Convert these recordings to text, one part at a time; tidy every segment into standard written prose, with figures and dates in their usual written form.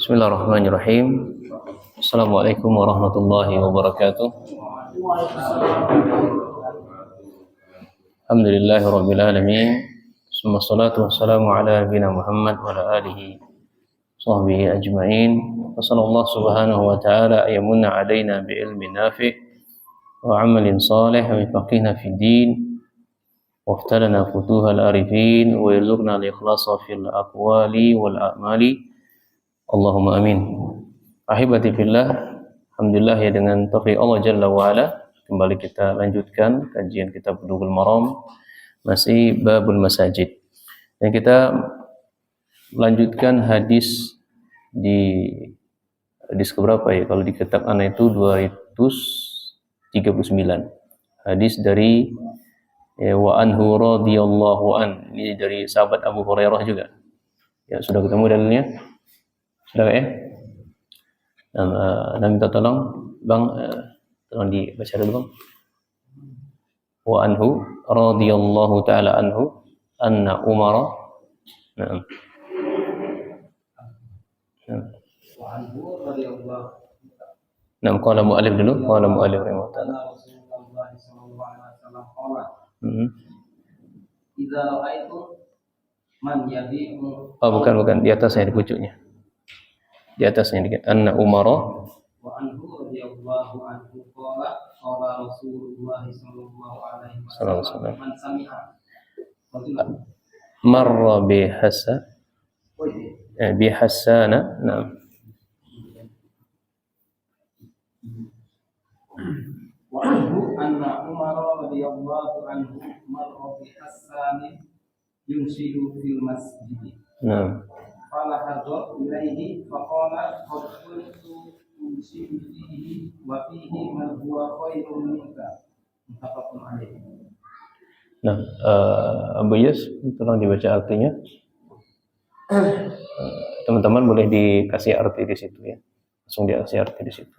Bismillahirrahmanirrahim. Assalamualaikum warahmatullahi wabarakatuh. Alhamdulillahirabbil alamin. Wassalatu wassalamu ala nabiyina Muhammad wa ala alihi sahbihi ajma'in. Wa sallallahu subhanahu wa ta'ala ayyamunna alaina bi ilmin nafi' wa amalin salih wa faqihna fid din. Waftalana futuhal arifin wa yarzuqna al-ikhlasa fil aqwali wal a'mali. Allahumma amin. Ahibati fillah, alhamdulillah ya dengan taufik Allah Jalla wa ala, kembali kita lanjutkan kajian kitab Bulughul Maram, masih babul masajid. Dan kita lanjutkan hadis di hadis keberapa ya? Kalau di kitab ana itu 239. Hadis dari wa anhu radhiyallahu an. Ini dari sahabat Abu Hurairah juga. Ya, sudah ketemu dalilnya? Sudah ya? Dan minta tolong Bang, tolong dibaca dulu Bang. Wa anhu radhiyallahu ta'ala anhu anna Umar. Nah. Wa anhu radhiyallahu. Nah, qala mu'allif dulu, qala mu'allif rahimahullah ta'ala. Rasulullah sallallahu alaihi wasallam qala. Idza ra'aitum man yabi'u. Oh, bukan di atasnya, di pucuknya. Di atasnya dikit. Anna Umara Wa anhu radhiyallahu anhu qala Rasulullah sallallahu alaihi wasallam man sami'a marra bihassana. Nah. Wa anhu anna Umar radhiyallahu anhu marra bihassan yunsidu fil masjid. Nah. Qala hadar ilaihi faqala qad kuntu unsidu fihi wa fihi man huwa khairun minka. Muttafaqun alaihi. Nah, Abu Yus, tolong dibaca artinya. Teman-teman boleh dikasih arti di situ ya. Langsung dikasih arti di situ.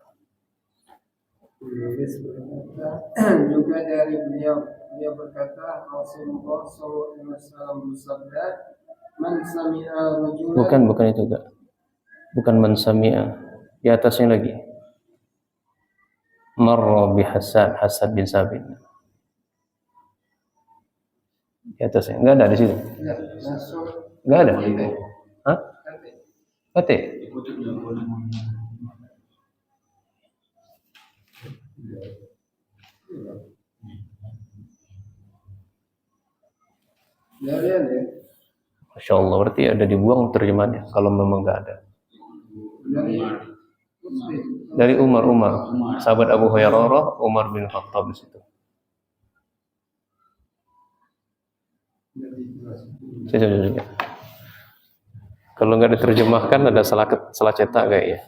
Juga dari beliau berkata Rasulullah SAW bersabda, man sami'a rajulan. Bukan itu enggak. Bukan man sami'a. Di atasnya lagi. Marra bi Hasan bin Sabit. Di atasnya enggak ada di situ. Enggak ada. Hah? Kate. Masya Allah, berarti ada dibuang terjemahannya kalau memang nggak ada. Dari Umar, sahabat Abu Hurairah, Umar bin Khattab di situ. Saya kalau nggak diterjemahkan ada salah cetak kayaknya.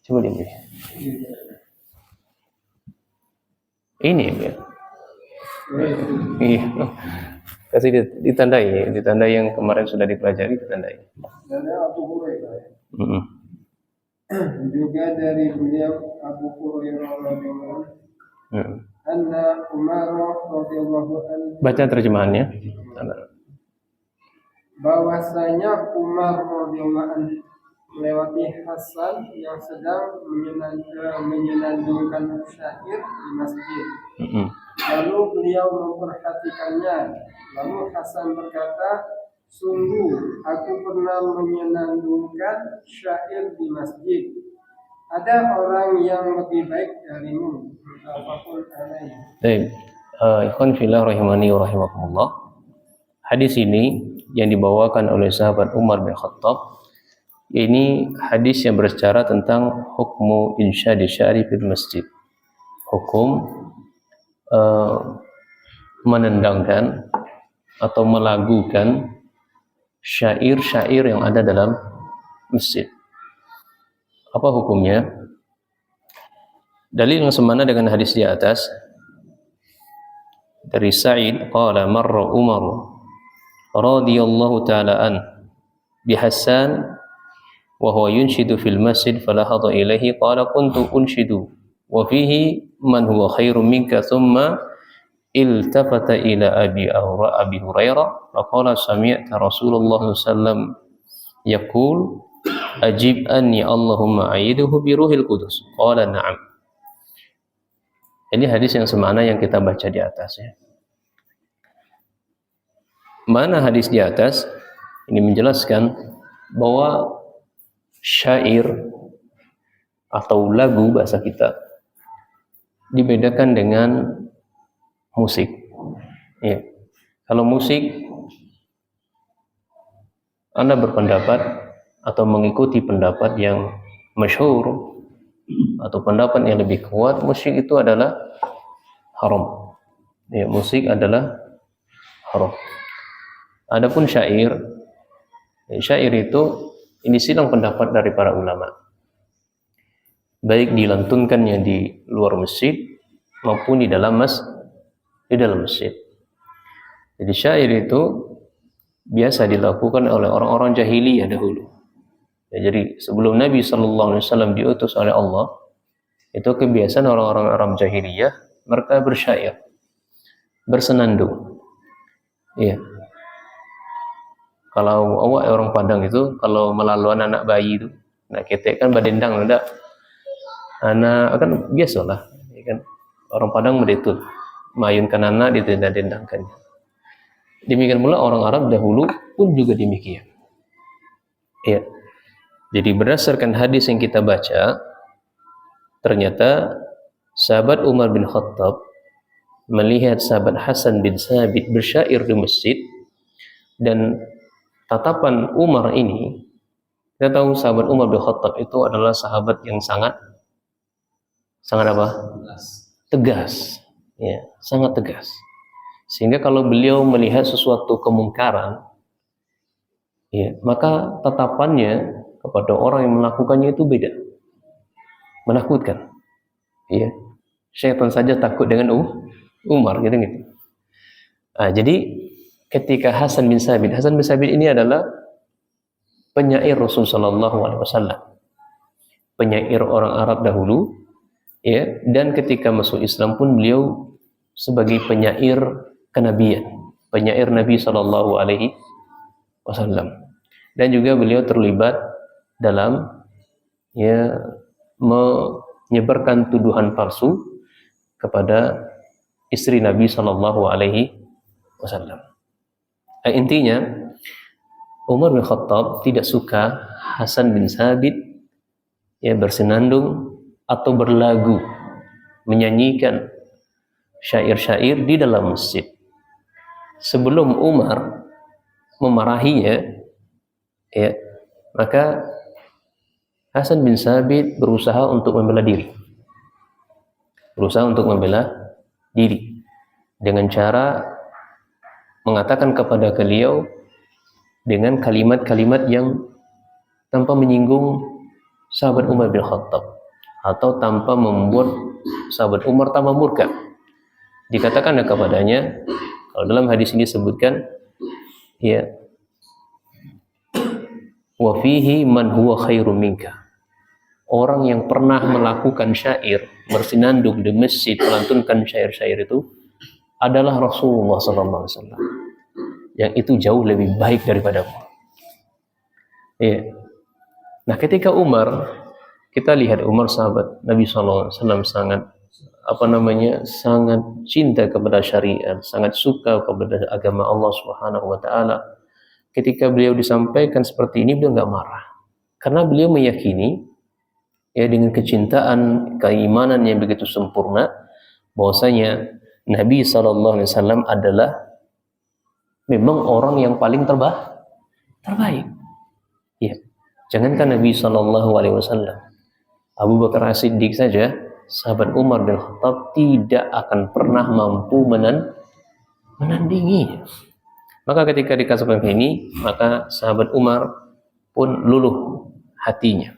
Coba ini. Ini ya. Iya. Kasih ditandai yang kemarin sudah dipelajari, ditandai. Juga dari beliau Abu Hurairah radhiyallahu anhu anna Umar radhiyallahu anhu. Baca terjemahannya. Bahwasanya Umar radhiyallahu anhu melewati Hasan yang sedang menyenandungkan syair di masjid. Lalu beliau memperhatikannya. Lalu Hasan berkata, sungguh aku pernah menyenandungkan syair di masjid. Ada orang yang lebih baik darimu. Baik, ikhwan fillah rahimani wa rahimakumullah. Hadis ini yang dibawakan oleh sahabat Umar bin Khattab, ini hadis yang berbicara tentang hukmu insyadi syari fil masjid. Hukum menendangkan atau melagukan syair-syair yang ada dalam masjid. Apa hukumnya? Dalil yang semana dengan hadis di atas dari Sa'id qala marra Umar radhiyallahu ta'ala an bi Hasan wa huwa yunshidu fil masjid falahadha ilaihi qala kuntu unshidu wa fihi man huwa khairum minka thumma iltafata ila Abi Hurairah faqala sami'ta Rasulullah sallallahu alaihi wasallam yaqul ajib anni Allahumma ayiduhu bi ruhil qudus. Qala na'am. Ini hadis yang semakna yang kita baca di atas ya. Mana hadis di atas ini menjelaskan bahwa syair atau lagu bahasa kita dibedakan dengan musik. Ya. Kalau musik, Anda berpendapat atau mengikuti pendapat yang masyhur atau pendapat yang lebih kuat, musik itu adalah haram. Ya, musik adalah haram. Adapun syair, syair itu ini silang pendapat dari para ulama. Baik dilantunkannya di luar masjid maupun di dalam masjid. Jadi syair itu biasa dilakukan oleh orang-orang jahiliyah dahulu. Ya, jadi sebelum Nabi SAW diutus oleh Allah, itu kebiasaan orang-orang Arab jahiliyah, mereka bersyair, bersenandung. Iya. Kalau awak orang Padang itu, kalau melaluan anak bayi itu, nak ketek kan badendang, enggak? Anak kan biasalah, ya kan? Orang Padang mendetut, mayunkan anak ditendang-tendangkannya. Demikian pula orang Arab dahulu pun juga demikian. Ya. Jadi berdasarkan hadis yang kita baca, ternyata sahabat Umar bin Khattab melihat sahabat Hasan bin Sabit bersyair di masjid, dan tatapan Umar ini, kita tahu sahabat Umar bin Khattab itu adalah sahabat yang sangat apa? Tegas. Ya, sangat tegas. Sehingga kalau beliau melihat sesuatu kemungkaran, ya, maka tatapannya kepada orang yang melakukannya itu beda, menakutkan. Ya, syaitan saja takut dengan Umar, gitu. Nah, jadi ketika Hasan bin Sabit ini adalah penyair Rasul Sallallahu Alaihi Wasallam, penyair orang Arab dahulu, ya, dan ketika masuk Islam pun beliau sebagai penyair kenabian, penyair Nabi Sallallahu Alaihi Wasallam, dan juga beliau terlibat dalam ya menyebarkan tuduhan palsu kepada istri Nabi Sallallahu Alaihi Wasallam. Intinya Umar bin Khattab tidak suka Hasan bin Sabit ya bersenandung atau berlagu, menyanyikan syair-syair di dalam masjid. Sebelum Umar memarahinya, ya, maka Hasan bin Sabit berusaha untuk membela diri dengan cara mengatakan kepada beliau dengan kalimat-kalimat yang tanpa menyinggung sahabat Umar bin Khattab atau tanpa membuat sahabat Umar tambah murka. Dikatakan kepadanya, kalau dalam hadis ini disebutkan, ya, wa fihi man huwa khairum minka. Orang yang pernah melakukan syair, bersenandung di masjid, melantunkan syair-syair itu adalah Rasulullah SAW, yang itu jauh lebih baik daripadamu. Ya. Nah, ketika Umar, kita lihat Umar sahabat Nabi SAW sangat sangat cinta kepada syariat, sangat suka kepada agama Allah Subhanahu wa taala. Ketika beliau disampaikan seperti ini, beliau enggak marah. Karena beliau meyakini ya dengan kecintaan, keimanan yang begitu sempurna, bahwasanya Nabi SAW adalah memang orang yang paling terbaik. Ya. Jangankan Nabi SAW, Abu Bakar As-Siddiq saja, sahabat Umar bin Khattab tidak akan pernah mampu menandingi. Maka ketika dikasihkan ini, maka sahabat Umar pun luluh hatinya.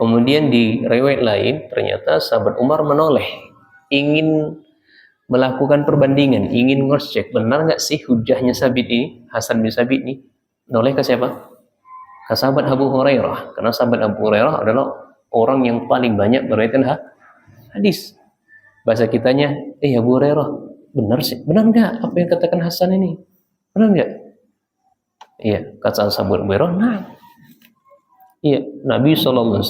Kemudian di riwayat lain, ternyata sahabat Umar menoleh, ingin melakukan perbandingan, ingin ngecek benar nggak sih hujahnya Sabit ini, Hasan bin Sabit ini. Noleh ke siapa? Ke sahabat Abu Hurairah. Karena sahabat Abu Hurairah adalah orang yang paling banyak meriwayatkan hadis. Bahasa kitanya, Abu Hurairah, benar nggak apa yang katakan Hasan ini? Benar nggak? Iya, kata sahabat Abu Hurairah, nah. Iya, Nabi SAW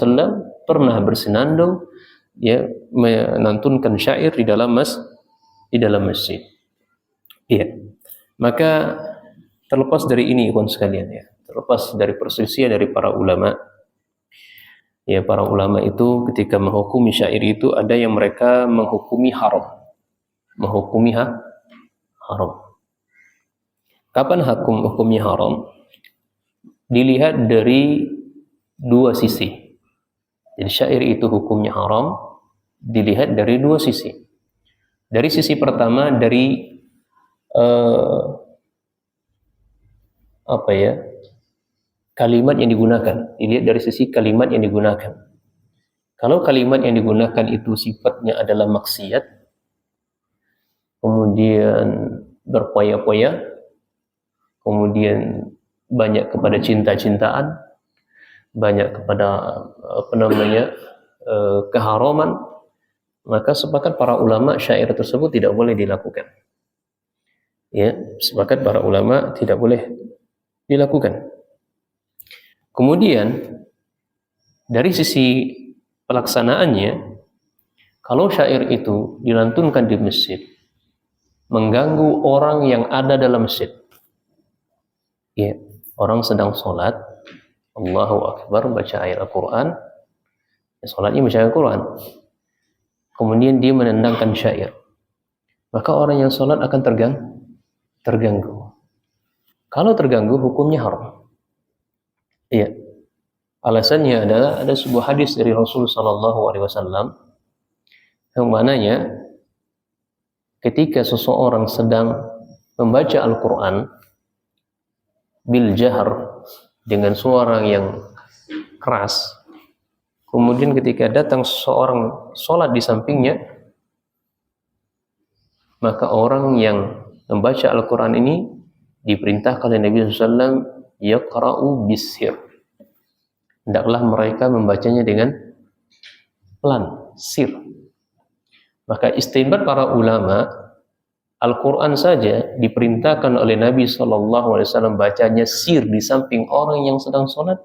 pernah bersenandung, ya, menantunkan syair di dalam masjid. Iya. Maka terlepas dari ini, ikhwan sekalian, ya, terlepas dari perselisihan dari para ulama, ya, para ulama itu ketika menghukumi syair itu ada yang mereka menghukumi haram, haram. Kapan hukumnya haram? Dilihat dari dua sisi. Jadi syair itu hukumnya haram dilihat dari dua sisi. Dari sisi pertama, dari kalimat yang digunakan. Dilihat dari sisi kalimat yang digunakan. Kalau kalimat yang digunakan itu sifatnya adalah maksiat, kemudian berpoya-poya, kemudian banyak kepada cinta-cintaan, banyak kepada keharaman, maka sepakat para ulama syair tersebut tidak boleh dilakukan. Ya, sepakat para ulama tidak boleh dilakukan. Kemudian dari sisi pelaksanaannya, kalau syair itu dilantunkan di masjid, mengganggu orang yang ada dalam masjid. Ya, orang sedang sholat, Allahu Akbar, baca ayat Al-Quran, ya, sholatnya baca Al-Quran, kemudian dia menendangkan syair, maka orang yang sholat akan terganggu. Kalau terganggu, hukumnya haram. Iya. Alasannya adalah ada sebuah hadis dari Rasul SAW yang mananya ketika seseorang sedang membaca Al-Quran bil jahar, dengan suara yang keras, kemudian ketika datang seseorang sholat di sampingnya, maka orang yang membaca Al-Quran ini diperintahkan oleh Nabi SAW yaqra'u bisir, hendaklah mereka membacanya dengan pelan, sir. Maka istinbat para ulama, Al-Quran saja diperintahkan oleh Nabi SAW bacanya sir di samping orang yang sedang sholat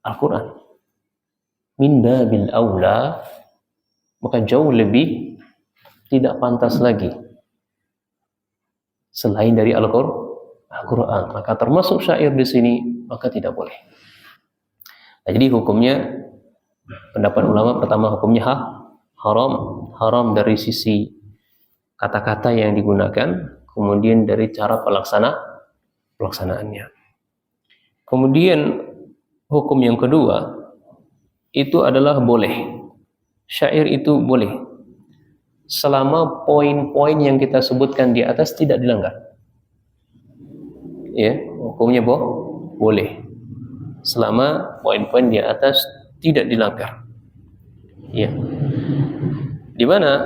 Al-Quran. Min babil aula, maka jauh lebih tidak pantas lagi selain dari Al-Quran. Maka termasuk syair di sini, maka tidak boleh. Nah, jadi hukumnya, pendapat ulama pertama hukumnya haram dari sisi kata-kata yang digunakan, kemudian dari cara pelaksanaannya. Kemudian hukum yang kedua itu adalah boleh. Syair itu boleh selama poin-poin yang kita sebutkan di atas tidak dilanggar. Ya, hukumnya boleh selama poin-poin di atas tidak dilanggar. Ya. Di mana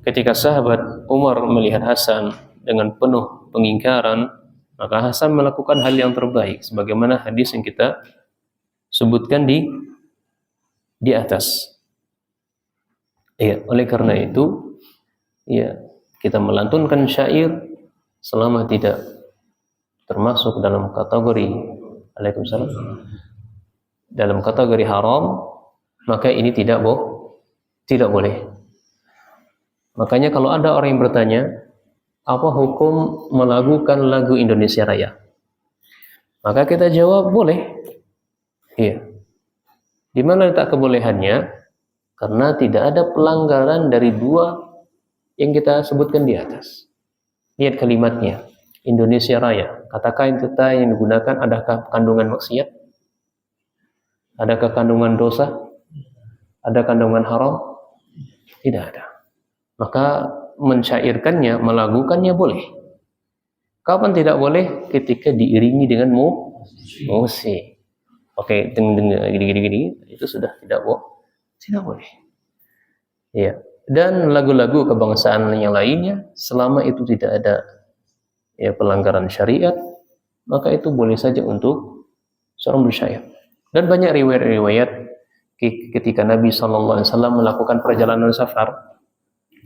ketika sahabat Umar melihat Hasan dengan penuh pengingkaran, maka Hasan melakukan hal yang terbaik sebagaimana hadis yang kita sebutkan di atas. Ya, oleh karena itu, ya, kita melantunkan syair selama tidak termasuk dalam kategori dalam kategori haram, maka ini tidak boleh. Makanya kalau ada orang yang bertanya, apa hukum melakukan lagu Indonesia Raya? Maka kita jawab boleh. Iya. Di mana letak kebolehannya? Karena tidak ada pelanggaran dari dua yang kita sebutkan di atas. Lihat kalimatnya, Indonesia Raya. Kata-kata yang digunakan, adakah kandungan maksiat? Adakah kandungan dosa? Ada kandungan haram? Tidak ada. Maka mensyairkannya, melagukannya boleh. Kapan tidak boleh? Ketika diiringi dengan musik. Oke, gini, itu sudah tidak boleh. Ya. Dan lagu-lagu kebangsaan yang lainnya, selama itu tidak ada pelanggaran syariat, maka itu boleh saja untuk seorang bersyair. Dan banyak riwayat-riwayat ketika Nabi SAW melakukan perjalanan safar.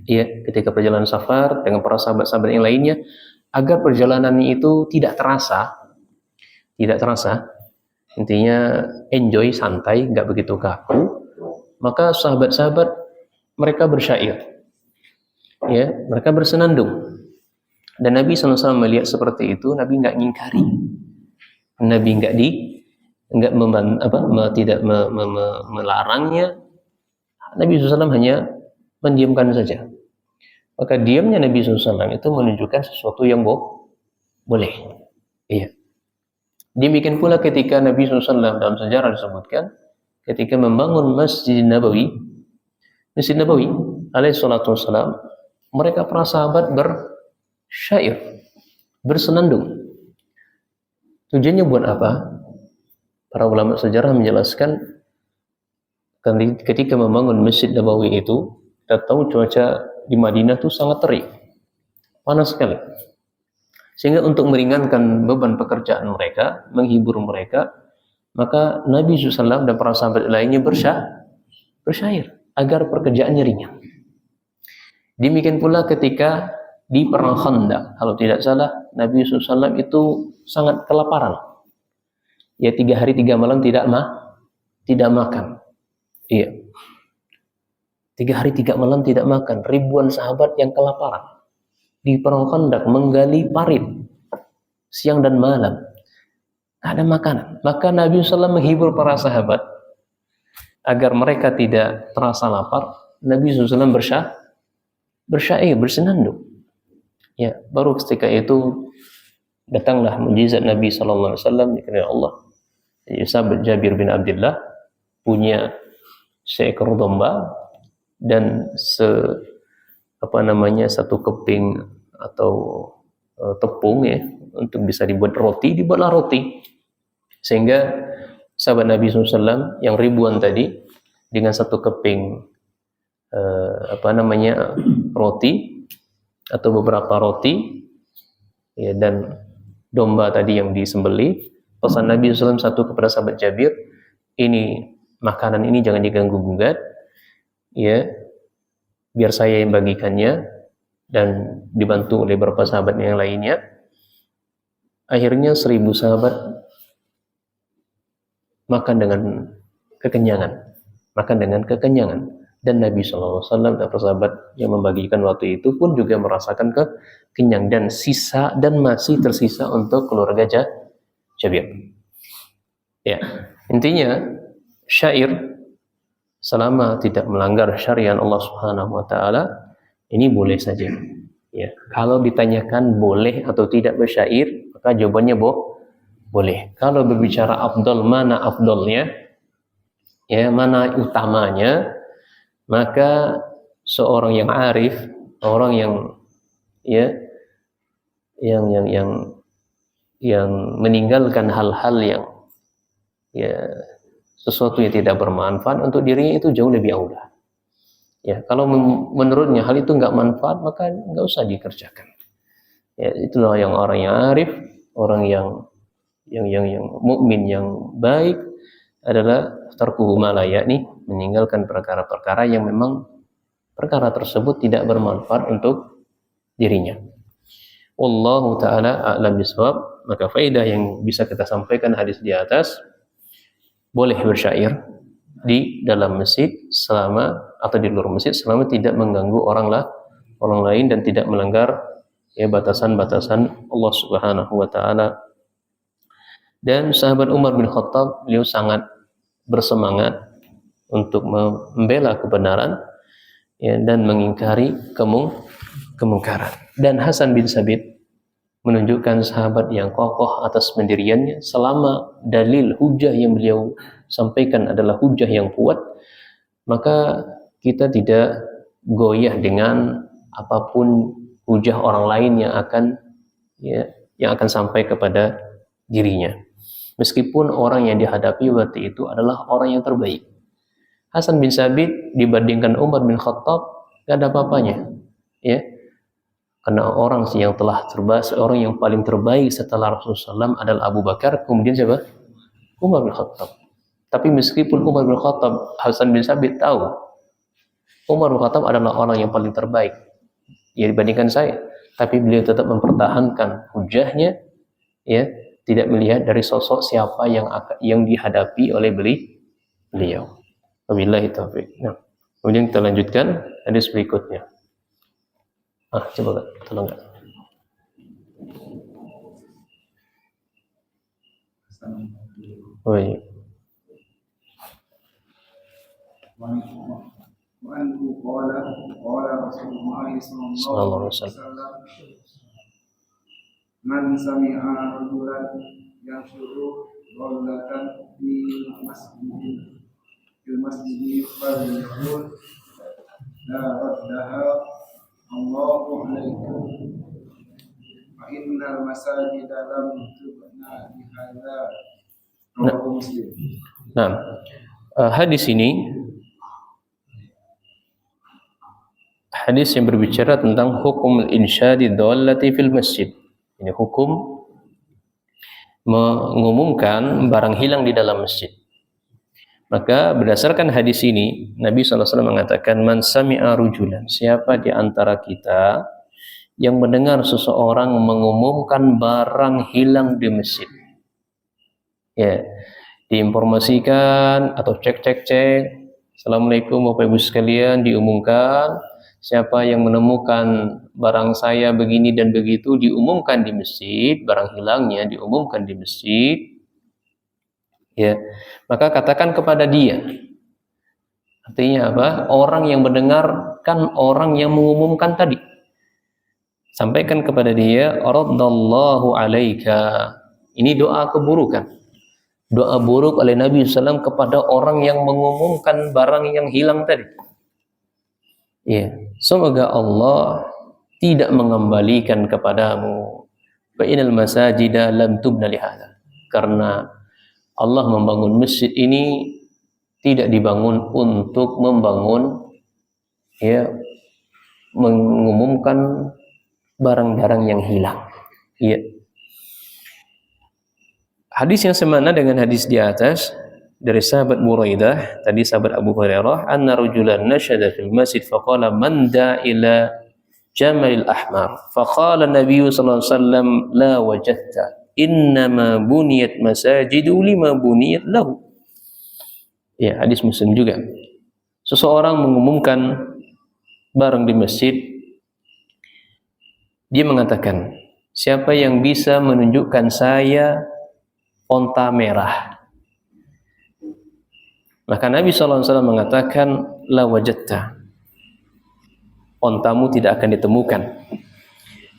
Ya, ketika perjalanan safar dengan para sahabat-sahabat yang lainnya, agar perjalanannya itu tidak terasa, intinya enjoy, santai, nggak begitu kaku. Maka sahabat-sahabat mereka bersyair, ya, mereka bersenandung. Dan Nabi SAW melihat seperti itu, Nabi nggak ngingkari, Nabi tidak melarangnya. Nabi SAW hanya mendiamkan saja. Maka diamnya Nabi SAW itu menunjukkan sesuatu yang boleh. Iya. Demikian pula ketika Nabi SAW dalam sejarah disebutkan ketika membangun Masjid Nabawi alaihi salatu wassalam, mereka para sahabat bersyair, bersenandung. Tujuannya buat apa? Para ulama sejarah menjelaskan ketika membangun Masjid Nabawi itu, kita tahu cuaca di Madinah itu sangat terik, panas sekali. Sehingga untuk meringankan beban pekerjaan mereka, menghibur mereka, maka Nabi SAW dan para sahabat lainnya bersyair agar pekerjaannya ringan. Demikian pula ketika di Perang Khandaq, kalau tidak salah, Nabi SAW itu sangat kelaparan. Ya, 3 hari 3 malam tidak makan. Iya. 3 hari 3 malam tidak makan. Ribuan sahabat yang kelaparan. Di Perang Khandaq menggali parit siang dan malam. Tidak ada makanan. Maka Nabi SAW menghibur para sahabat agar mereka tidak terasa lapar. Nabi SAW bersyair, bersenandung. Ya, baru ketika itu datanglah mukjizat Nabi SAW dikatakan Allah. Sahabat Jabir bin Abdullah punya seekor domba dan satu keping atau tepung, ya, untuk bisa dibuat roti, dibuatlah roti. Sehingga sahabat Nabi SAW yang ribuan tadi dengan satu keping roti atau beberapa roti, ya, dan domba tadi yang disembelih, pesan Nabi SAW satu kepada sahabat Jabir, ini makanan ini jangan diganggu gugat, ya, biar saya yang bagikannya, dan dibantu oleh beberapa sahabat yang lainnya. Akhirnya 1000 sahabat makan dengan kekenyangan, dan Nabi SAW dan para sahabat yang membagikan waktu itu pun juga merasakan kekenyang, dan masih tersisa untuk keluarga Jabir. Ya, intinya syair selama tidak melanggar syariat Allah Subhanahu wa taala ini boleh saja. Ya, kalau ditanyakan boleh atau tidak bersyair, maka jawabannya boleh. Kalau berbicara afdal, mana afdalnya, ya, mana utamanya, maka seorang yang arif, orang yang meninggalkan hal-hal yang, ya, sesuatu yang tidak bermanfaat untuk dirinya, itu jauh lebih aula. Ya, kalau menurutnya hal itu nggak manfaat, maka nggak usah dikerjakan. Ya, itulah yang orang yang arif, orang yang mukmin yang baik adalah tarkuhu ma la ya'ni, meninggalkan perkara-perkara yang memang perkara tersebut tidak bermanfaat untuk dirinya. Wallahu ta'ala a'lam bishawab. Maka faedah yang bisa kita sampaikan hadis di atas, boleh bersyair di dalam masjid atau di luar masjid selama tidak mengganggu orang lain dan tidak melanggar, ya, batasan-batasan Allah Subhanahu wa taala. Dan sahabat Umar bin Khattab, beliau sangat bersemangat untuk membela kebenaran, ya, dan mengingkari kemungkaran. Dan Hasan bin Sabit menunjukkan sahabat yang kokoh atas pendiriannya selama dalil hujah yang beliau sampaikan adalah hujah yang kuat, maka kita tidak goyah dengan apapun hujah orang lain yang akan sampai kepada dirinya, meskipun orang yang dihadapi waktu itu adalah orang yang terbaik. Hasan bin Sabit dibandingkan Umar bin Khattab gak ada apa-apanya, ya, karena orang yang paling terbaik setelah Rasulullah SAW adalah Abu Bakar, kemudian siapa? Umar bin Khattab. Tapi meskipun Umar bin Khattab, Hasan bin Sabit tahu Umar bin Khattab adalah orang yang paling terbaik, ya, dibandingkan saya, tapi beliau tetap mempertahankan hujahnya, ya, tidak melihat dari sosok siapa yang dihadapi oleh beliau. Wabillahi taufik. Nah, kemudian kita lanjutkan hadis berikutnya. Coba tolong Kak. Oh iya. وأنه قال رسول الله صلى الله عليه وسلم من سمع رجلا ينشر ضالة في المسجد فليقل لا ردها الله عليكم فإن المساجد لم تبنى بهذا رواه مسلم. Nah, hadis ini hadis yang berbicara tentang hukum al-insyadi dhallati fil masjid. Ini hukum mengumumkan barang hilang di dalam masjid. Maka berdasarkan hadis ini, Nabi SAW mengatakan, man sami'a rujulan, siapa di antara kita yang mendengar seseorang mengumumkan barang hilang di masjid. Ya, diinformasikan atau cek. Assalamualaikum Bapak Ibu sekalian, diumumkan siapa yang menemukan barang saya begini dan begitu, diumumkan di masjid, barang hilangnya diumumkan di masjid. Ya, maka katakan kepada dia. Artinya apa? Orang yang mendengarkan orang yang mengumumkan tadi. Sampaikan kepada dia, radallahu alaika. Ini doa keburukan. Doa buruk oleh Nabi SAW kepada orang yang mengumumkan barang yang hilang tadi. Ya, semoga Allah tidak mengembalikan kepadamu. Fa inal masajida lam tubna lihada. Karena Allah membangun masjid ini tidak dibangun untuk membangun, ya, mengumumkan barang-barang yang hilang. Ya. Hadis yang semana dengan hadis di atas dari sahabat Buraidah, tadi sahabat Abu Hurairah, anna rajulan nasyada fil masjid faqala man da ila jamalil ahmar faqala Nabi sallallahu alaihi wasallam la wajadta innama buniyat masajidu lima buniyat lahu. Ya, hadis Muslim juga. Seseorang mengumumkan barang di masjid, dia mengatakan, siapa yang bisa menunjukkan saya onta merah? Maka Nabi SAW mengatakan, la wajadta, ontamu tidak akan ditemukan,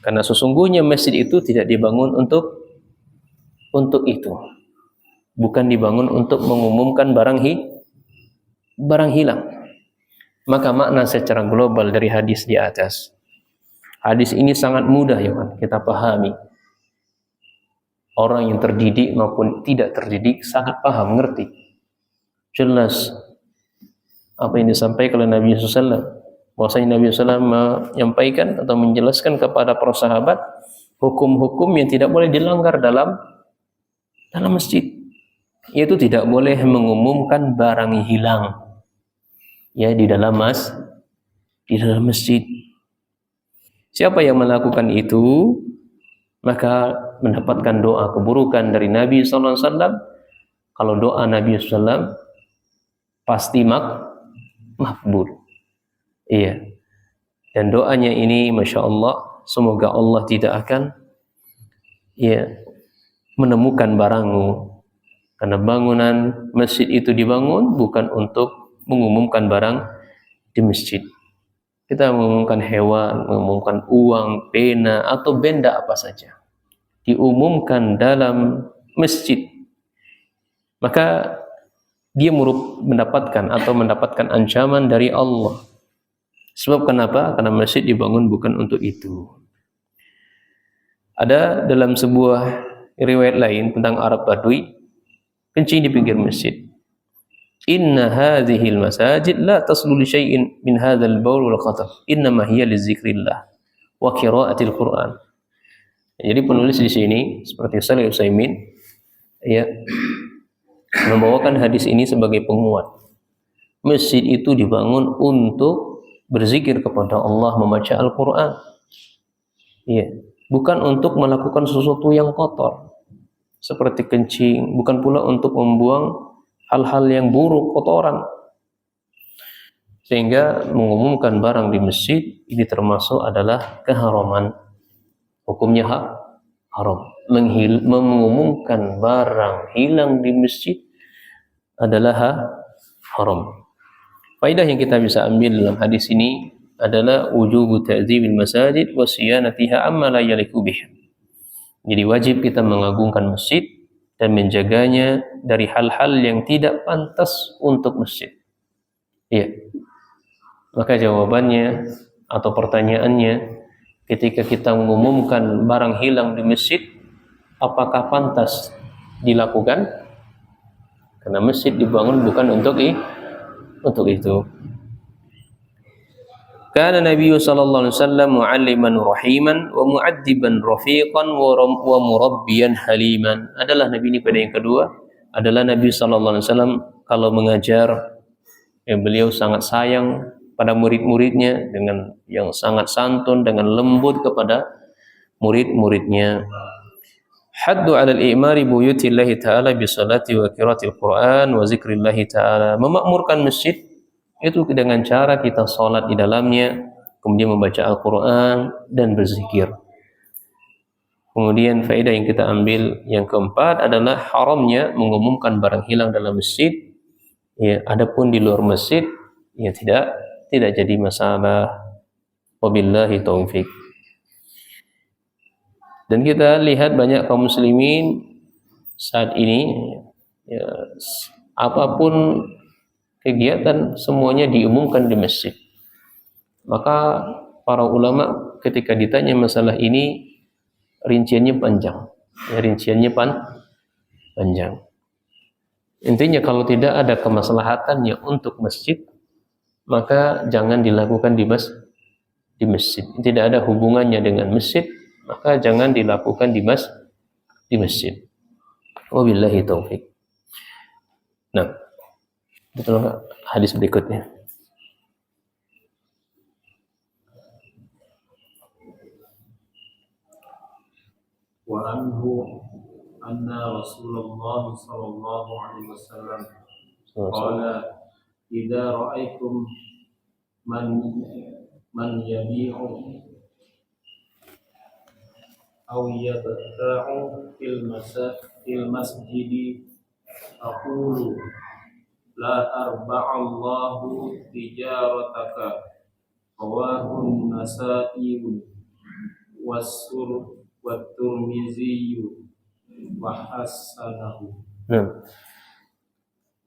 karena sesungguhnya masjid itu tidak dibangun untuk itu, bukan dibangun untuk mengumumkan barang hilang. Maka makna secara global dari hadis di atas, hadis ini sangat mudah ya kan kita pahami. Orang yang terdidik maupun tidak terdidik sangat paham, mengerti. Jelas apa yang disampaikan oleh Nabi SAW. Bahwasanya Nabi SAW menyampaikan atau menjelaskan kepada para sahabat hukum-hukum yang tidak boleh dilanggar dalam masjid. Yaitu tidak boleh mengumumkan barang hilang ya di dalam masjid. Siapa yang melakukan itu maka mendapatkan doa keburukan dari Nabi SAW. Kalau doa Nabi SAW pasti makbul. Iya. Dan doanya ini, masya Allah, semoga Allah tidak akan menemukan barangmu. Karena bangunan masjid itu dibangun bukan untuk mengumumkan barang di masjid. Kita mengumumkan hewan, mengumumkan uang, pena, atau benda apa saja. Diumumkan dalam masjid. Maka dia mendapatkan ancaman dari Allah. Sebab kenapa? Karena masjid dibangun bukan untuk itu. Ada dalam sebuah riwayat lain tentang Arab Badui, kencing di pinggir masjid. Inna hadhil masajid la taslu li syai'in min hadzal baul wal qatar. Innama hiya li dzikrillah wa qiraatil Qur'an. Jadi penulis di sini seperti Shalih Utsaimin ya membawakan hadis ini sebagai penguat. Masjid itu dibangun untuk berzikir kepada Allah, membaca Al-Qur'an. Ya, bukan untuk melakukan sesuatu yang kotor. seperti kencing, bukan pula untuk membuang hal-hal yang buruk, kotoran. Sehingga mengumumkan barang di masjid ini termasuk adalah keharaman. Hukumnya haram. Mengumumkan barang hilang di masjid adalah haram. Faedah yang kita bisa ambil dalam hadis ini adalah wujubu ta'dzibil masajid wa siyanatiha amma la yaliqu biha. Jadi wajib kita mengagungkan masjid dan menjaganya dari hal-hal yang tidak pantas untuk masjid. Iya. Maka jawabannya atau pertanyaannya, ketika kita mengumumkan barang hilang di masjid, apakah pantas dilakukan? Karena masjid dibangun bukan untuk itu. Kana Nabi sallallahu alaihi wasallam mu'alliman rahiman wa mu'addiban rafiqan wa murabbiyan haliman. Adalah Nabi ini pada yang kedua adalah Nabi sallallahu alaihi wasallam kalau mengajar, beliau sangat sayang pada murid-muridnya dengan yang sangat santun, dengan lembut kepada murid-muridnya. Haddu 'ala al-i'mari buyutillahi ta'ala bi salati wa qiraatil Qur'an wa zikrillahi ta'ala. Memakmurkan masjid itu dengan cara kita salat di dalamnya, kemudian membaca Al-Qur'an dan berzikir. Kemudian faedah yang kita ambil yang keempat adalah haramnya mengumumkan barang hilang dalam masjid. Ya, adapun di luar masjid ya tidak jadi masalah. Wabillahi taufik. Dan kita lihat banyak kaum muslimin saat ini ya, apapun kegiatan semuanya diumumkan di masjid. Maka para ulama ketika ditanya masalah ini rinciannya panjang. Ya, rinciannya panjang. Intinya kalau tidak ada kemaslahatannya untuk masjid, maka jangan dilakukan di masjid. Tidak ada hubungannya dengan masjid, maka jangan dilakukan di masjid. Wabillahi taufik. Nah, betul nggak hadis berikutnya? Wa anhu anna Rasulullah sallallahu alaihi wasallam qala idza ra'aytum man yabi'u aw yabta'u fil masjidi aqulu la arba'allahu tijarataka rawahun nasa'i wa Tirmizi wa hasanahu.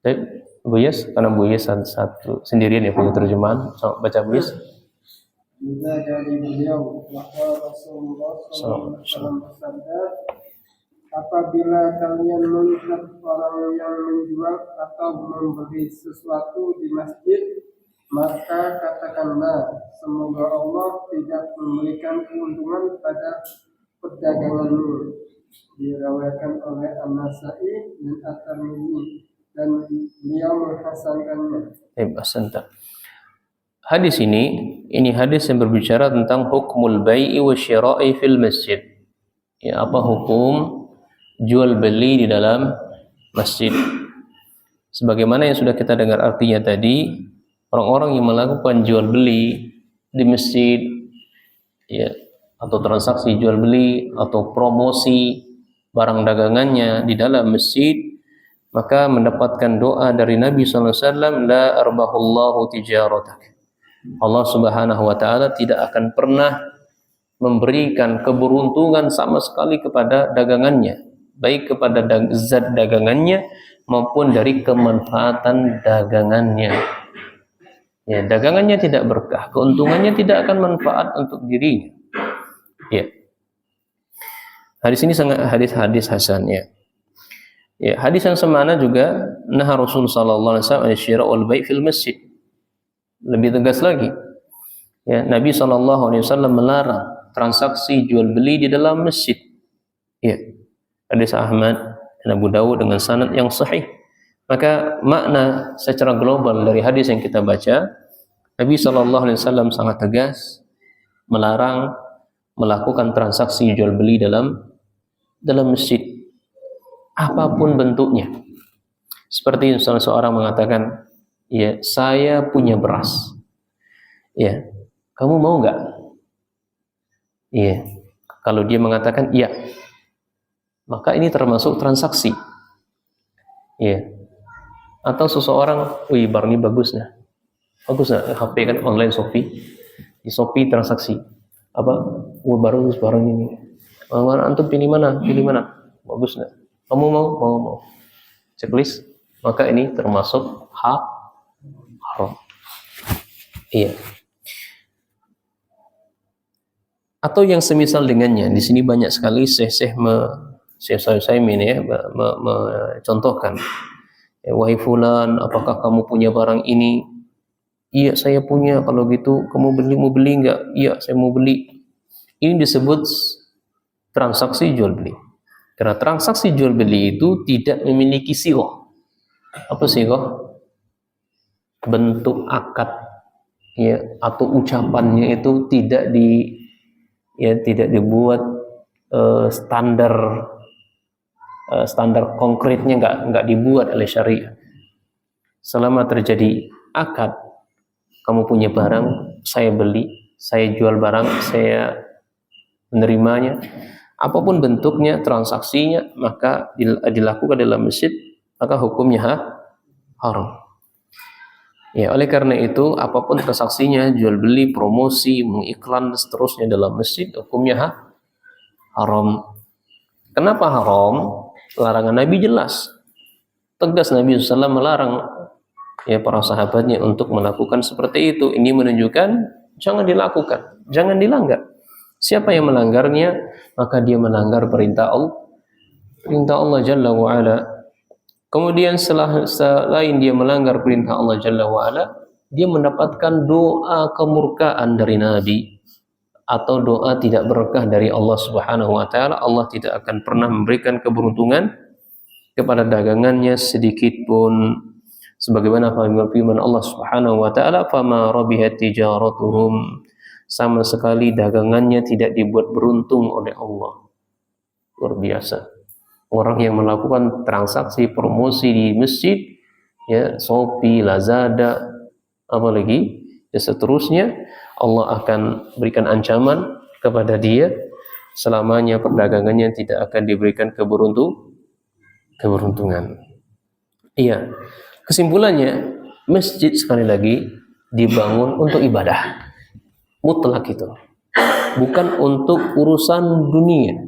Baik, Bu Yes, karena Bu Yes satu sendirian ya punya terjemahan, so, baca Bu Yes. Juga dari beliau bahwa Rasulullah SAW bersabda, apabila kalian melihat orang yang menjual atau membeli sesuatu di masjid, maka katakanlah semoga Allah tidak memberikan keuntungan pada perdaganganmu. Diriwayatkan oleh An-Nasa'i dan At-Tirmizi dan beliau menghasankannya. Hadis ini hadis yang berbicara tentang hukmul bai'i wa syira'i fil masjid. Ya, apa hukum jual beli di dalam masjid? Sebagaimana yang sudah kita dengar artinya tadi, orang-orang yang melakukan jual beli di masjid, ya, atau transaksi jual beli atau promosi barang dagangannya di dalam masjid, maka mendapatkan doa dari Nabi SAW, la arbahullahu tijaratak. Allah Subhanahu wa ta'ala tidak akan pernah memberikan keberuntungan sama sekali kepada dagangannya, baik kepada zat dagangannya maupun dari kemanfaatan dagangannya. Ya, dagangannya tidak berkah, keuntungannya tidak akan manfaat untuk dirinya. Ya. Hadis ini sangat hadis hasan ya. Ya, hadis yang semana juga nah Rasul sallallahu alaihi wasallam al-syira' wal bai' fil masjid. Lebih tegas lagi. Ya, Nabi sallallahu alaihi wasallam melarang transaksi jual beli di dalam masjid. Ya. Hadis Ahmad dan Abu Dawud dengan sanad yang sahih. Maka makna secara global dari hadis yang kita baca, Nabi sallallahu alaihi wasallam sangat tegas melarang melakukan transaksi jual beli dalam masjid. apapun bentuknya. Seperti misalnya seorang mengatakan, ya saya punya beras, ya kamu mau nggak? Iya, kalau dia mengatakan iya, maka ini termasuk transaksi. Iya. Atau seseorang, wih bar ini bagus nah, HP kan online Shopee, di Shopee transaksi apa, wah bagus barang ini, mana antum pilih mana, bagus nah, kamu mau checklist, maka ini termasuk haram. Iya. Atau yang semisal dengannya, di sini banyak sekali Syekh Utsaimin ya mencontohkan. Wahai fulan, apakah kamu punya barang ini? Iya, saya punya. Kalau gitu, kamu mau beli nggak? Iya, saya mau beli. Ini disebut transaksi jual beli. Karena transaksi jual beli itu tidak memiliki sighah. Apa sighah? Bentuk akad, ya, atau ucapannya itu tidak dibuat standar konkretnya nggak dibuat oleh syariat. Selama terjadi akad, kamu punya barang, saya beli, saya jual barang, saya menerimanya, apapun bentuknya, transaksinya, maka dilakukan dalam masjid, maka hukumnya haram. Ya, oleh karena itu, apapun transaksinya, jual beli, promosi, mengiklan, dan seterusnya dalam masjid, hukumnya haram. Kenapa haram? Larangan Nabi jelas, tegas Nabi SAW melarang ya para sahabatnya untuk melakukan seperti itu. Ini menunjukkan jangan dilakukan, jangan dilanggar. Siapa yang melanggarnya, maka dia melanggar perintah Allah Jalla wa Ala. Kemudian selain dia melanggar perintah Allah Jalla wa Ala, dia mendapatkan doa kemurkaan dari Nabi, atau doa tidak berkah dari Allah Subhanahu wa taala. Allah tidak akan pernah memberikan keberuntungan kepada dagangannya sedikit pun, sebagaimana firman Allah Subhanahu wa taala, fama rabihat tijaratuhum, sama sekali dagangannya tidak dibuat beruntung oleh Allah. Luar biasa. Orang yang melakukan transaksi promosi di masjid, ya, Shopee, Lazada, apalagi dan seterusnya, Allah akan berikan ancaman kepada dia, selamanya perdagangannya tidak akan diberikan keberuntungan. Iya, kesimpulannya, masjid sekali lagi dibangun untuk ibadah mutlak, itu bukan untuk urusan dunia,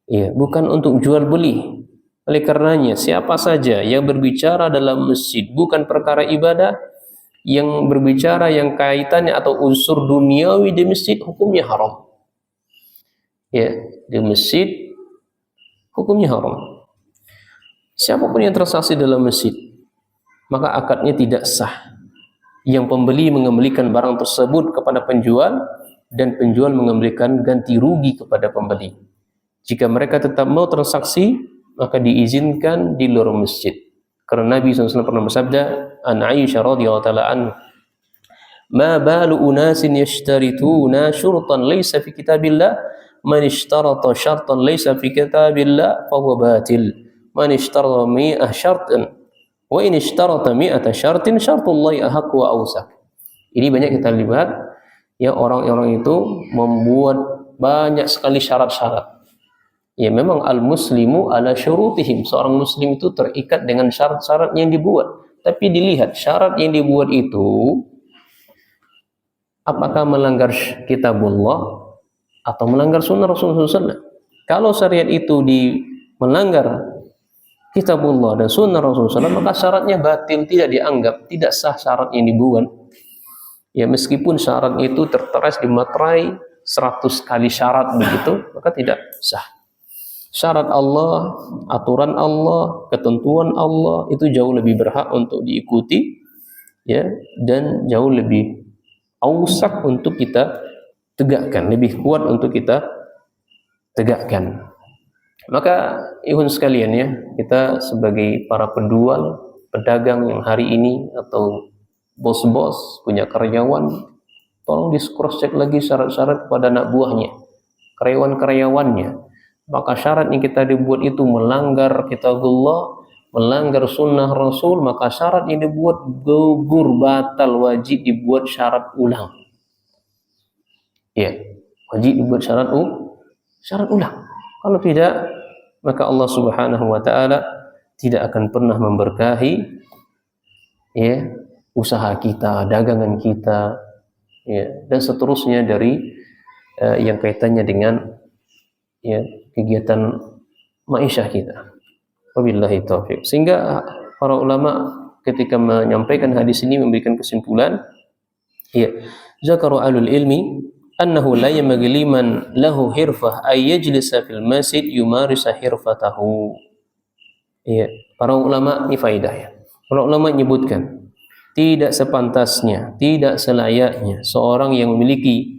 iya, bukan untuk jual beli. Oleh karenanya, siapa saja yang berbicara dalam masjid bukan perkara ibadah, yang berbicara yang kaitannya atau unsur duniawi di masjid, hukumnya haram. Ya, di masjid hukumnya haram. Siapapun yang transaksi dalam masjid, maka akadnya tidak sah. Yang pembeli mengembalikan barang tersebut kepada penjual, dan penjual mengembalikan ganti rugi kepada pembeli. Jika mereka tetap mau transaksi, maka diizinkan di luar masjid. Karena Nabi SAW pernah bersabda, an Aisyah radhiyallahu taala anha, ma balu unasin yashtarituna syurtan laysa fi kitabillah, man ishtarata syartan laysa fi kitabillah fa huwa batil, man ishtarata mi'ah syartan wa in ishtarata mi'ata syartin syartullahi ahaq wa awsaq. Ini banyak kita lihat, ya, orang-orang itu membuat banyak sekali syarat-syarat. Ya, memang al-muslimu ala syurutihim, seorang muslim itu terikat dengan syarat-syarat yang dibuat. Tapi dilihat syarat yang dibuat itu apakah melanggar kitabullah atau melanggar sunnah Rasulullah SAW. Kalau syariat itu melanggar kitabullah dan sunnah Rasulullah SAW, maka syaratnya batil, tidak dianggap, tidak sah syarat yang dibuat. Ya, meskipun syarat itu tertera di materai 100 kali syarat begitu, maka tidak sah. Syarat Allah, aturan Allah, ketentuan Allah itu jauh lebih berhak untuk diikuti, ya, dan jauh lebih ausak untuk kita tegakkan, lebih kuat untuk kita tegakkan. Maka ihun sekalian, ya, kita sebagai para penjual, pedagang yang hari ini, atau bos-bos punya karyawan, tolong di cross check lagi syarat-syarat kepada anak buahnya, karyawan-karyawannya. maka syarat yang kita dibuat itu melanggar kitabullah, melanggar sunnah Rasul, maka syarat yang dibuat gugur, batal, wajib dibuat syarat ulang. Ya, wajib dibuat syarat ulang. Kalau tidak, maka Allah Subhanahu wa taala tidak akan pernah memberkahi ya usaha kita, dagangan kita, ya, dan seterusnya dari yang kaitannya dengan ya kegiatan ma'isyah kita. Wabillahi taufiq. Sehingga para ulama ketika menyampaikan hadis ini memberikan kesimpulan, ya, zakaru alul ilmi annahu la yanbaghi liman lahu hirfah ay yajlisa fil masjid yumarisa hirfatahu. Ya, para ulama ini faedah ya. Para ulama menyebutkan tidak sepantasnya, tidak selayaknya seorang yang memiliki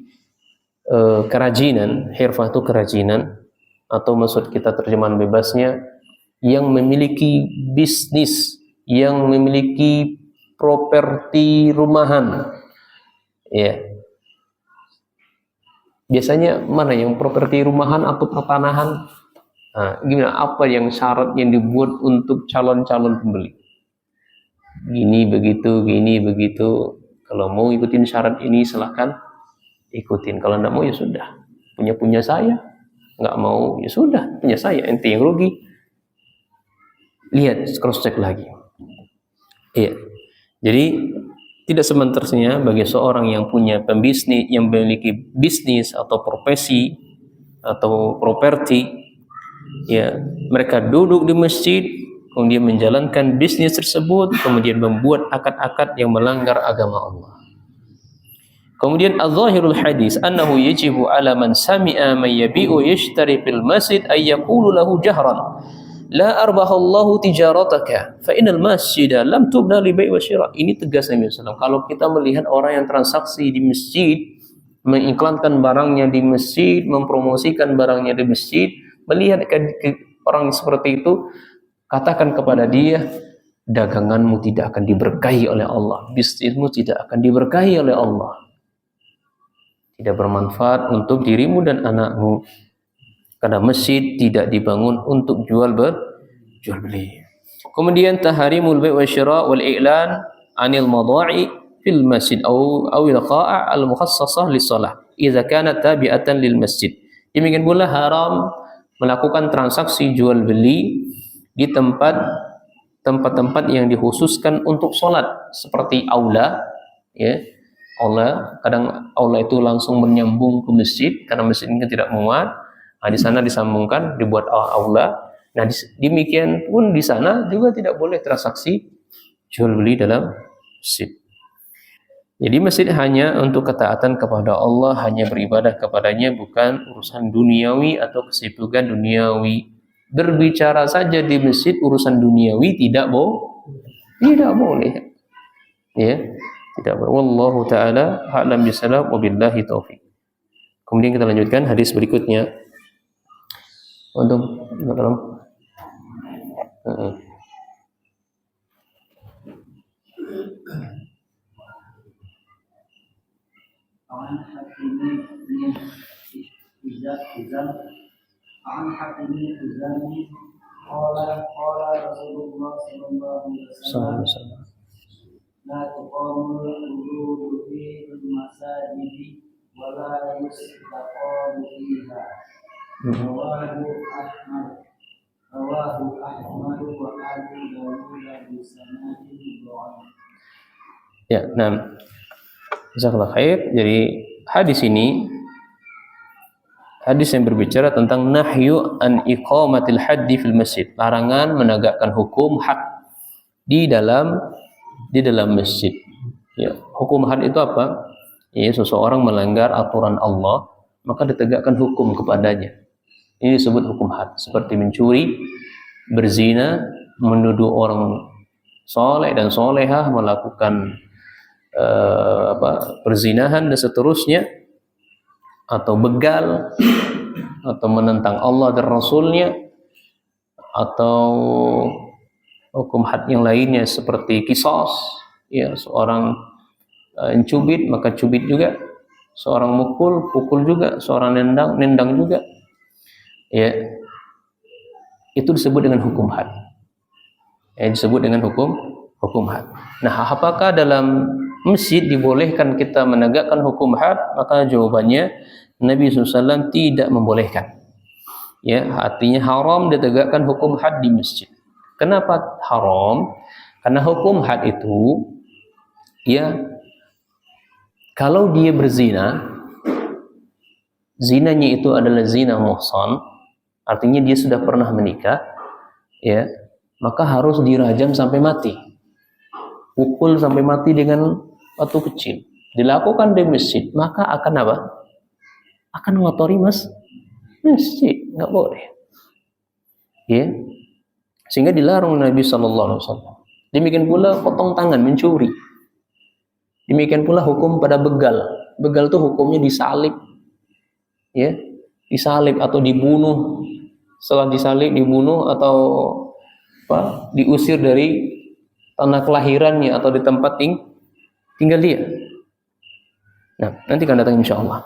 kerajinan, hirfah itu kerajinan, atau maksud kita terjemahan bebasnya yang memiliki bisnis, yang memiliki properti rumahan. Ya. Biasanya mana yang properti rumahan atau pertanahan? Nah, gimana, apa yang syarat yang dibuat untuk calon-calon pembeli? Gini begitu. Kalau mau ikutin syarat ini silahkan ikutin. Kalau enggak mau ya sudah. Punya saya. Enggak mau ya sudah, punya saya. Ente yang rugi. Lihat, cross check lagi. Iya. Jadi tidak sementarnya bagi seorang yang punya pembisnis, yang memiliki bisnis atau profesi atau properti, ya, mereka duduk di masjid, kemudian menjalankan bisnis tersebut, kemudian membuat akad-akad yang melanggar agama Allah. Kemudian al-zahirul hadis annahu yajibu ala man sami'a man yabi'u yashtari fil masjid ay yaqulu lahu jahran la arbahallahu tijarataka fa innal masjida lam tubna li bai' wa syira. Ini tegas Nabi sallallahu. Kalau kita melihat orang yang transaksi di masjid, mengiklankan barangnya di masjid, mempromosikan barangnya di masjid, melihat orang seperti itu, katakan kepada dia, daganganmu tidak akan diberkahi oleh Allah, bisnismu tidak akan diberkahi oleh Allah, tidak bermanfaat untuk dirimu dan anakmu, karena masjid tidak dibangun untuk jual beli. Kemudian taharimul bai' wa syira' wal i'lan 'anil madha'i fil masjid aw al-qa'a' al-mukhassasah lis-shalah idza kanat tabi'atan lil masjid. Demikian pula haram melakukan transaksi jual beli di tempat-tempat yang dikhususkan untuk sholat, seperti aula, ya. Aula, kadang aula itu langsung menyambung ke masjid karena masjid ini tidak muat. Nah, di sana disambungkan, dibuat aula. Nah, demikian pun di sana juga tidak boleh transaksi jual beli dalam masjid. Jadi masjid hanya untuk ketaatan kepada Allah, hanya beribadah kepadanya, bukan urusan duniawi atau kesibukan duniawi. Berbicara saja di masjid urusan duniawi tidak boleh. Ya, tidak boleh. Wallahu taala a'lam bishawab, wabillahi taufik. Kemudian kita lanjutkan hadis berikutnya. Untuk dalam عن حكيم الحزامي قال رسول الله صلى الله عليه وسلم لا تقام الحدود في المساجد ولا يستقام فيها. رواه أحمد وأبو داود بسند ضعيف. Ya, nah, jazakallahu khair. Jadi hadis ini hadis yang berbicara tentang nahyu an iqamatil haddi fil masjid, larangan menegakkan hukum had di dalam masjid. Ya, hukum had itu apa? Ya, seseorang melanggar aturan Allah, maka ditegakkan hukum kepadanya. Ini disebut hukum had, seperti mencuri, berzina, menuduh orang soleh dan solehah melakukan perzinahan dan seterusnya, atau begal, atau menentang Allah dan Rasulnya, atau hukum had yang lainnya seperti qisas, ya, seorang mencubit maka cubit juga, seorang pukul juga, seorang nendang juga, ya. itu disebut dengan hukum had. Disebut dengan hukum had. Nah, apakah dalam masjid dibolehkan kita menegakkan hukum had? Maka jawabannya Nabi SAW tidak membolehkan. Ya, artinya haram ditegakkan hukum had di masjid. Kenapa haram? Karena hukum had itu, ya, kalau dia berzina, zinanya itu adalah zina muhsan, artinya dia sudah pernah menikah, ya, maka harus dirajam sampai mati, pukul sampai mati dengan batu kecil. Dilakukan di masjid, maka akan apa? Akan mengotori masjid, nggak boleh. Ya, sehingga dilarang Nabi SAW. Demikian pula potong tangan, mencuri. Demikian pula hukum pada begal. Begal itu hukumnya disalib, ya, disalib atau dibunuh. Setelah disalib, dibunuh atau diusir dari tanah kelahirannya atau di tempat tinggal dia. Nah, nanti akan datang insyaallah.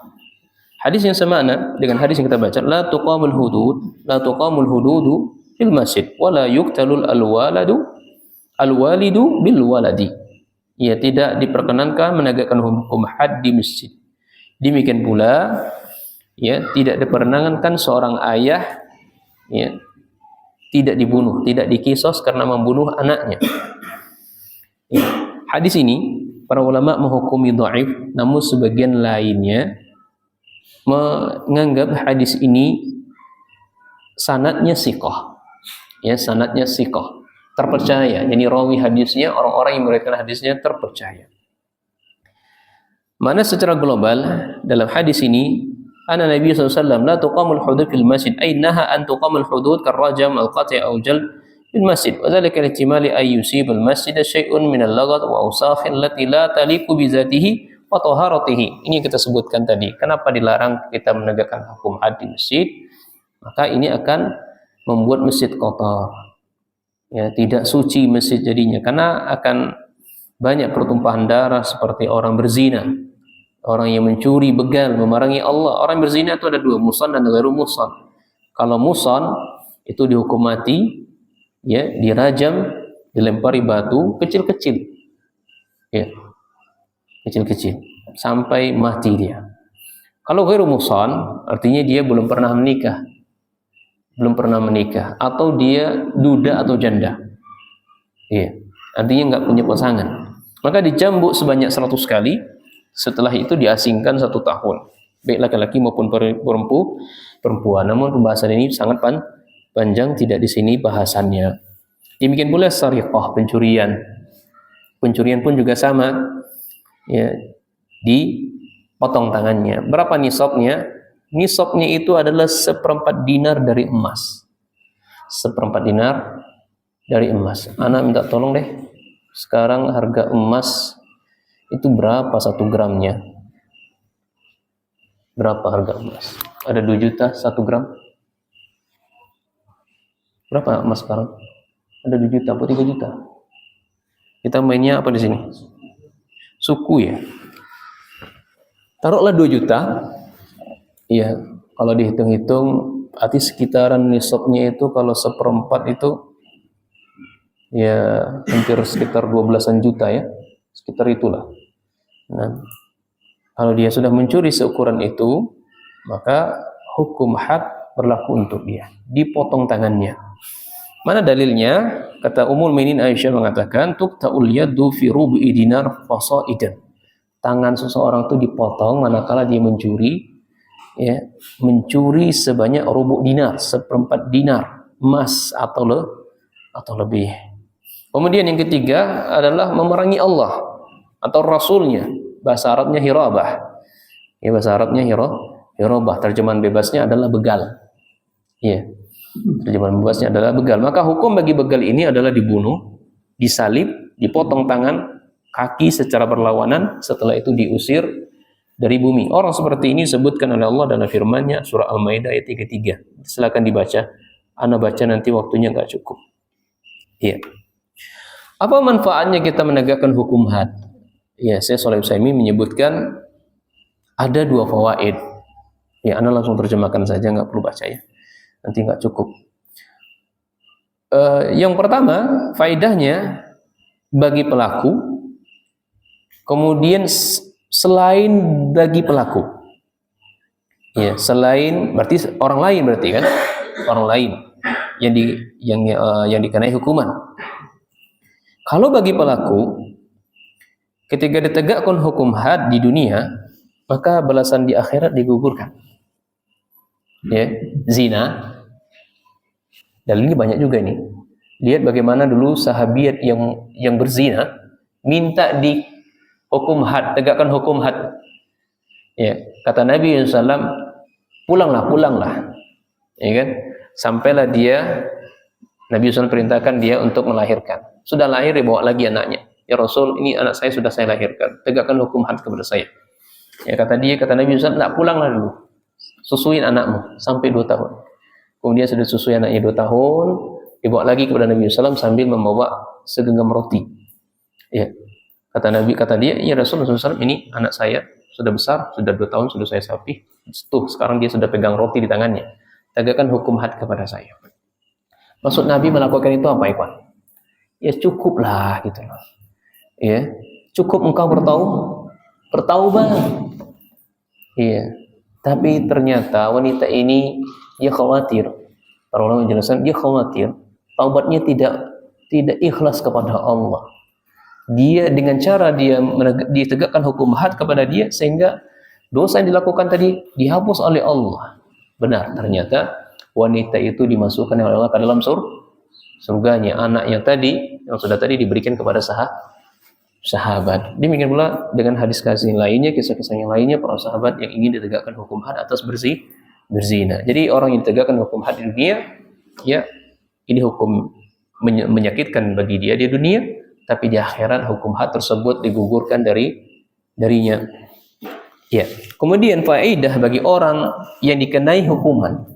Hadis yang semakna dengan hadis yang kita baca, la tuqamul hududu fil masjid wa la yuqtalul alwalidu bil waladi. Ya, tidak diperkenankan menegakkan hukum had di masjid. Demikian pula, ya, tidak diperkenankan seorang ayah, ya, tidak dibunuh, tidak dikisos karena membunuh anaknya. Ya. Hadis ini para ulama menghukumi dhaif, namun sebagian lainnya menganggap hadis ini sanadnya siqah. Ya, sanadnya siqah, terpercaya. Jadi rawi hadisnya, orang-orang yang meriwayatkan hadisnya terpercaya. Mana secara global dalam hadis ini, Ana Nabi SAW la tuqamul hudud fil masjid, ay naha an tuqamul hudud karrajam al-qati' aw jalb fil masjid, wa dhalika ihtimali ay yusib al-masjid syai'un min al-laghat wa awsakh allati la taliqu bi zatihi wa taharatihi. Ini yang kita sebutkan tadi. Kenapa dilarang kita menegakkan hukum had di masjid? Maka ini akan membuat masjid kotor. Ya, tidak suci masjid jadinya, karena akan banyak pertumpahan darah seperti orang berzina, orang yang mencuri, begal, memerangi Allah. Orang berzina itu ada dua, musan dan ghairu musan. Kalau musan itu dihukum mati, ya, dirajam, dilempari batu kecil-kecil, ya, kecil-kecil sampai mati dia. Kalau ghairu musan, artinya dia belum pernah menikah, atau dia duda atau janda, ya, artinya nggak punya pasangan, maka dicambuk sebanyak 100 kali. Setelah itu diasingkan 1 tahun, baik laki-laki maupun perempuan. Namun pembahasan ini sangat panjang, tidak di sini bahasannya. Demikian pula sariqah, pencurian pun juga sama, ya, dipotong tangannya. Berapa nisabnya? Nisabnya itu adalah 1/4 dinar dari emas. 1/4 dinar dari emas. Ana minta tolong deh, sekarang harga emas itu berapa 1 gramnya? Berapa harga emas? Ada 2 juta 1 gram. Berapa emas sekarang? Ada 2 juta atau 3 juta? Kita mainnya apa di sini? Suku, ya. Taruhlah 2 juta. Iya, kalau dihitung-hitung berarti sekitaran nisabnya itu kalau 1/4 itu ya hampir sekitar 12-an juta, ya. Sekitar itulah. Nah, kalau dia sudah mencuri seukuran itu, maka hukum had berlaku untuk dia, dipotong tangannya. Mana dalilnya? Kata Ummul Mukminin Aisyah mengatakan, tuqta'ul yadu fi rubu'i dinar fasaidan. Tangan seseorang itu dipotong manakala dia mencuri, ya, mencuri sebanyak rubu' dinar, 1/4 dinar emas atau lebih. Kemudian yang ketiga adalah memerangi Allah atau Rasulnya. Bahasa Arabnya hirabah. Ya, bahasa Arabnya hirabah. Terjemahan bebasnya adalah begal. Ya, terjemahan bebasnya adalah begal. Maka hukum bagi begal ini adalah dibunuh, disalib, dipotong tangan, kaki secara berlawanan, setelah itu diusir dari bumi. Orang seperti ini disebutkan oleh Allah dalam firman-Nya surah Al-Maidah ayat 33. Silakan dibaca. Ana baca nanti waktunya nggak cukup. Iya. Apa manfaatnya kita menegakkan hukum had? Ya, saya Shalih Utsaimin menyebutkan ada 2 fawaid. Ya, Anda langsung terjemahkan saja, nggak perlu baca, ya. Nanti nggak cukup. Yang pertama, faedahnya bagi pelaku, kemudian selain bagi pelaku, ya, selain berarti orang lain, berarti kan orang lain yang dikenai hukuman. Kalau bagi pelaku, ketika ditegakkan hukum had di dunia, maka balasan di akhirat digugurkan. Ya, zina. Dan ini banyak juga ini. Lihat bagaimana dulu sahabiat yang berzina minta di hukum had, tegakkan hukum had. Ya, kata Nabi SAW, pulanglah. Ya kan? Sampailah dia, Nabi SAW perintahkan dia untuk melahirkan. Sudah lahir, dibawa lagi anaknya. Ya Rasul, ini anak saya sudah saya lahirkan. Tegakkan hukum had kepada saya. Ya, kata Nabi SAW, nak pulanglah dulu. Susuin anakmu sampai 2 tahun. Kemudian sudah susui anaknya 2 tahun, dibawa lagi kepada Nabi SAW sambil membawa segenggam roti. Ya, kata dia, ya Rasulullah SAW, ini anak saya sudah besar, sudah 2 tahun, sudah saya sapi. Tuh, sekarang dia sudah pegang roti di tangannya. Tegakkan hukum had kepada saya. Maksud Nabi melakukan itu apa, Ikhwan? Ya cukuplah gitu loh. Ya, cukup engkau bertaubat. Iya. Tapi ternyata wanita ini dia khawatir. Para ulama menjelaskan dia khawatir taubatnya tidak ikhlas kepada Allah. Dia dengan cara dia ditegakkan hukum had kepada dia sehingga dosa yang dilakukan tadi dihapus oleh Allah. Benar, ternyata wanita itu dimasukkan oleh Allah ke dalam surganya. Anak yang sudah tadi diberikan kepada sahabat. Demikian pula dengan hadis kasih lainnya, kisah-kisah yang lainnya para sahabat yang ingin ditegakkan hukum had atas berzina. Jadi orang yang ditegakkan hukum had di dunia, ya ini hukum menyakitkan bagi dia di dunia, tapi di akhirat hukum had tersebut digugurkan darinya. Ya. Kemudian faedah bagi orang yang dikenai hukuman,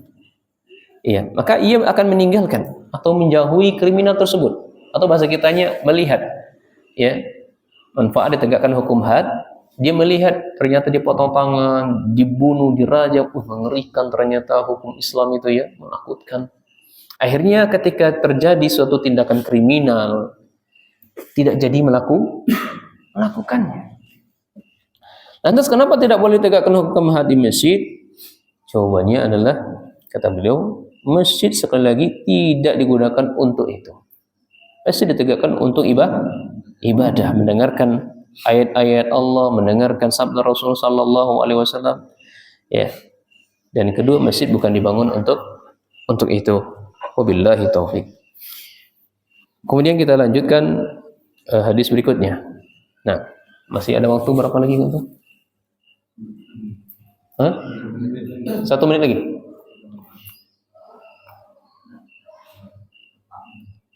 ya, maka ia akan meninggalkan atau menjauhi kriminal tersebut, atau bahasa kitanya melihat, ya, manfaat ditegakkan hukum had. Dia melihat ternyata dipotong tangan, dibunuh, dirajam, mengerikan ternyata hukum Islam itu, ya, menakutkan. Akhirnya ketika terjadi suatu tindakan kriminal, tidak jadi melakukannya. Lantas kenapa tidak boleh tegakkan hukum had di masjid? Jawabannya adalah, kata beliau, masjid sekali lagi tidak digunakan untuk itu. Masjid ditegakkan untuk ibadah, mendengarkan ayat-ayat Allah, mendengarkan sabda Rasul sallallahu alaihi wasallam. Ya. Dan kedua, masjid bukan dibangun untuk itu. Wabillahi taufik. Kemudian kita lanjutkan hadis berikutnya. Nah, masih ada waktu berapa lagi untuk? 1 menit lagi.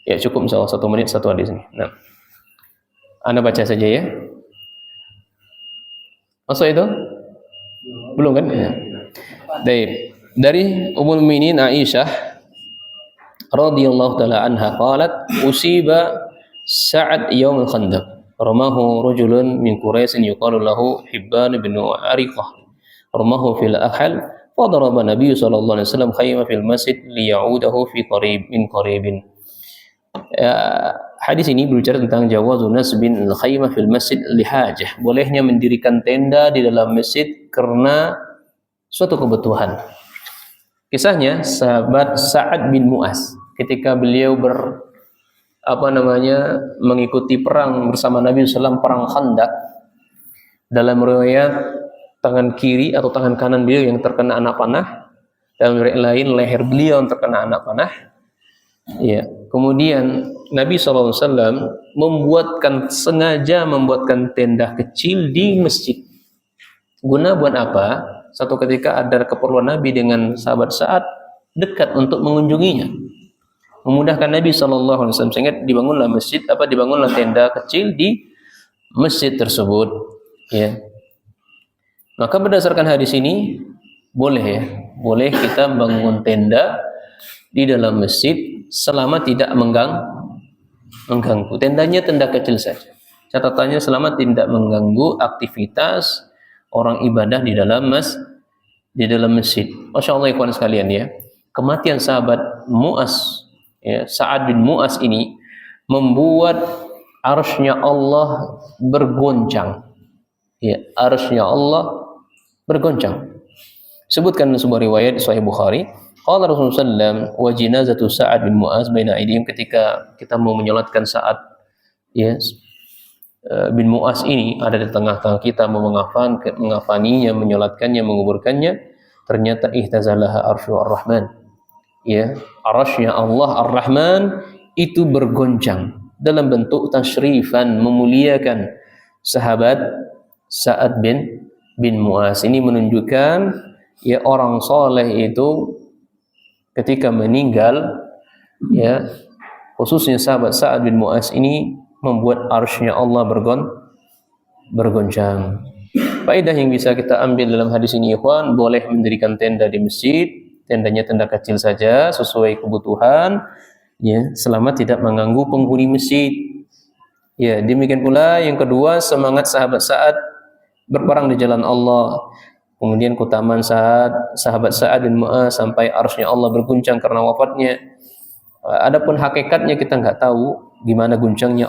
Ya cukup insyaallah 1 menit 1 hadis ini. Nah, Anda baca saja ya. Masuk itu? Belum kan? Ya. Dari Ummul Mukminin Aisyah radhiyallahu taala anha qalat usiba Sa'ad yaum al-Khandaq ramahu rajulun min Quraisy yuqalu lahu Hibban bin Ariqah ramahu fil akhal fadaraba Nabi sallallahu alaihi wasallam khayma fil masjid liya'udahu fi qaribin. Hadis ini berbicara tentang jawazun nasbin al-khaymah fil masjid li hajah, bolehnya mendirikan tenda di dalam masjid karena suatu kebutuhan. Kisahnya sahabat Sa'ad bin Mu'az ketika beliau mengikuti perang bersama Nabi SAW, perang Khandaq. Dalam riwayat tangan kiri atau tangan kanan beliau yang terkena anak panah, dalam riwayat lain leher beliau yang terkena anak panah. Ya, kemudian Nabi SAW sengaja membuatkan tenda kecil di masjid. Guna buat apa? Satu ketika ada keperluan Nabi dengan sahabat Sa'ad dekat untuk mengunjunginya, memudahkan Nabi SAW sehingga dibangunlah tenda kecil di masjid tersebut. Ya. Maka berdasarkan hadis ini boleh kita bangun tenda di dalam masjid selama tidak mengganggu. Tendanya tenda kecil saja. Catatannya selama tidak mengganggu aktivitas orang ibadah di dalam masjid. Masya Allah ikhwan sekalian ya. Kematian sahabat Mu'az ya, Sa'ad bin Mu'az ini membuat arsy-Nya Allah bergoncang. Ya, arsy-Nya Allah bergoncang. Sebutkan sebuah riwayat di Sahih Bukhari, qala Rasulullah sallam wa jinazatu Sa'ad bin Mu'az baina aydihim, ketika kita mau menyolatkan Sa'ad ya bin Mu'az ini ada di tengah-tengah kita, mau mengafaninya, menyolatkannya, menguburkannya, ternyata ihtazalaha arsy ar-Rahman. Ya, arsy-Nya Allah Ar-Rahman itu bergoncang dalam bentuk tasyrifan, memuliakan sahabat Sa'ad bin Mu'az. Ini menunjukkan ya orang soleh itu ketika meninggal, ya khususnya sahabat Sa'ad bin Mu'az ini membuat arsy-Nya Allah bergoncang. Faedah yang bisa kita ambil dalam hadis ini, ikhwan, boleh mendirikan tenda di masjid, tendanya tenda kecil saja sesuai kebutuhan, ya, selama tidak mengganggu penghuni masjid. Ya, demikian pula yang kedua, semangat sahabat Sa'ad berperang di jalan Allah. Kemudian keutamaan sahabat Sa'ad bin Mu'az sampai arsy-Nya Allah berguncang karena wafatnya. Adapun hakikatnya kita nggak tahu gimana berguncangnya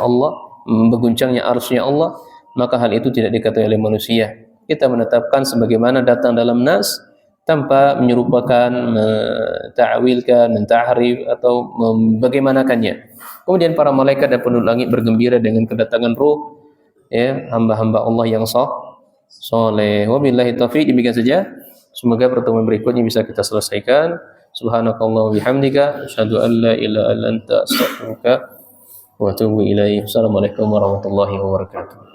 arsy-Nya Allah, maka hal itu tidak diketahui oleh manusia. Kita menetapkan sebagaimana datang dalam nas tanpa menyerupakan, menta'wilkan, mentahrif atau bagaimanakannya. Kemudian para malaikat dan penduduk langit bergembira dengan kedatangan ruh, ya, hamba-hamba Allah yang soleh. Wabillahi taufiq. Demikian saja. Semoga pertemuan berikutnya bisa kita selesaikan. Subhanakallah wa bihamdika asyhadu an la ilaha illa anta astaghfiruka wa atubu ilaik. Assalamualaikum warahmatullahi wabarakatuh.